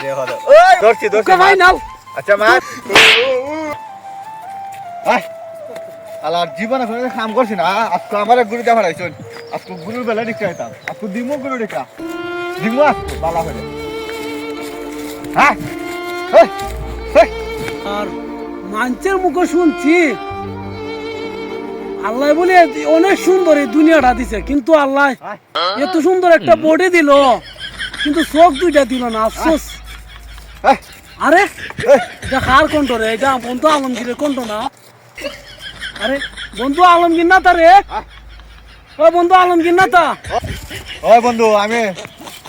ওই ধরছি ভাই নাও আচ্ছা মার আলার জীবনে কোনো কাম করছি না আজকে আমার গুরু দেখা রাখছেন আজকে গুরুর বেলা দেখতে যেতাম আজকে দিমো গুরু দেখা দিমো আজকে বালা হলে হ্যাঁ আর মানুষের মুখে শুনছি আল্লাহ বলে অনেক সুন্দর এই দুনিয়াটা দিছে কিন্তু আল্লাহ এত সুন্দর একটা বডি দিল কিন্তু চোখ দুইটা দিল না আফসোস আরে এটা কার কণ্ঠ রে এটা বন্ধু আলমগীরের কণ্ঠ না আরে বন্ধু আলমগীর না তা রে ও বন্ধু আলমগীর না তা ওই বন্ধু আমি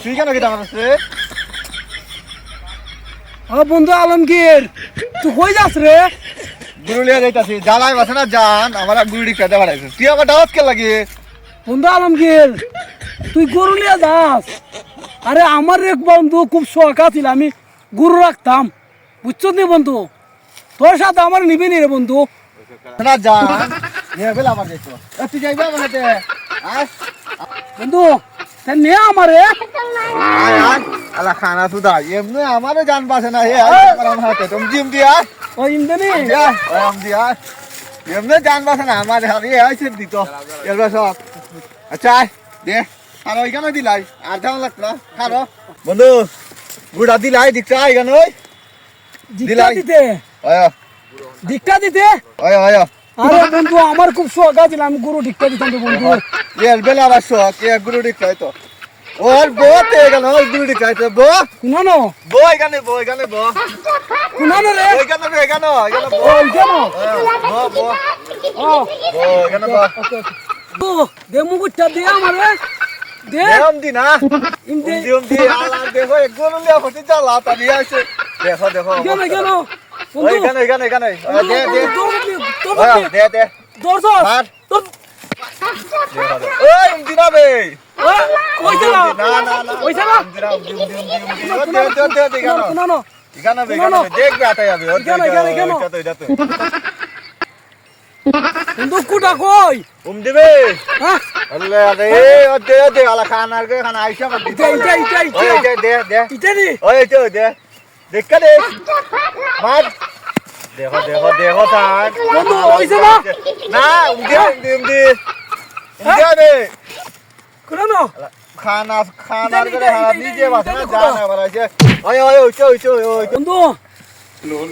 তুই কেন কি টাকা রে ও বন্ধু আলমগীর তুই কই যাস রে গুরু লিয়া যাইতাছি জ্বালাই বাসে না জান আমার গুরু ডিকা দেখা রাখছেন তুই আমার দাওয়াত কে লাগে বন্ধু আলমগীর তুই গরু নিয়ে যাস আরে আমার এক বন্ধু খুব শখ আছিল আমি গরু রাখতাম বুঝছো নি বন্ধু তোর সাথে আমার নিবি নি রে বন্ধু না জান নিয়ে বেলা আমার যাইতো তুই যাইবা আমার সাথে বন্ধু তাই নে আমারে আয় আয় আলা খানা সুদা এমনি আমারে জান বাসে না হে আমার হাতে তুমি জিম দিয়া ও ইন্দনি দিয়া আম দিয়া এমনি জান বাসে না আমার হাতে আইছে দিত এবার সব আচ্ছা দে আর ওইখানে দিলাই আর দাম লাগলো খারো বন্ধু গুড়া দিলাই দিকটা এখানে ওই দিলা দিতে ওয় দিকটা দিতে ওয় ওয় আরে বন্ধু আমার খুব শখ আছিল আমি গরু দিকটা দিতাম তো বন্ধু এর বেলা আবার শখ কে গুরু দিকটা তো ওর বতে গেল ওই গুরু দিকটা তো বো কুনানো এখানে বো কুনানো রে এখানে বো ও কেন বো ও এখানে বো তো দে মুগুটা দে আমারে দে দেম দি না ইমদে দি আলা দেখো এক গুরু লিয়া হতে জ্বালা তা দিয়ে আছে দেখো কেন কেন ওই এখানে দে দে দর্শ মার তোর ওই দিনা বে কই চলা না কই চলা দে কুনানো এখানে দেখবে আটাই যাবে এখানে। এটা তো বন্ধু কুটা কই দিবে হ্যাঁ আল্লাহ আরে দে আলা খানার কে খানা আইসা মত ইটা দে ইটানি ওই তো দে দেখ দে মার দেখো তার বন্ধু হইছে না না উমদি দে কুনানো খানার করে হারা নিজে বাসে না জানা বাড়াইছে ওই বন্ধু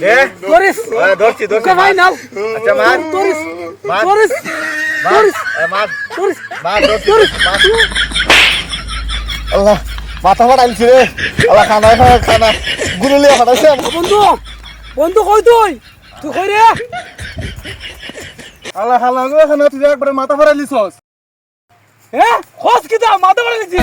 দে তোরিস ধরছি কে ভাই নাও আচ্ছা মার তোরিস মার তোরিস তোরিস মার তোরিস মার ধরছি মার আল্লাহ মাথা ফাটাইছে রে আল্লাহ খানা গুরু লিয়া ফাটাইছে বন্ধু বন্ধু কই তুই তুই কই রে আল্লাহ খানা তুই একবারে মাথা ফাটাইলিছস হ্যাঁ খোঁজ কি দা মাথা বলে দিছি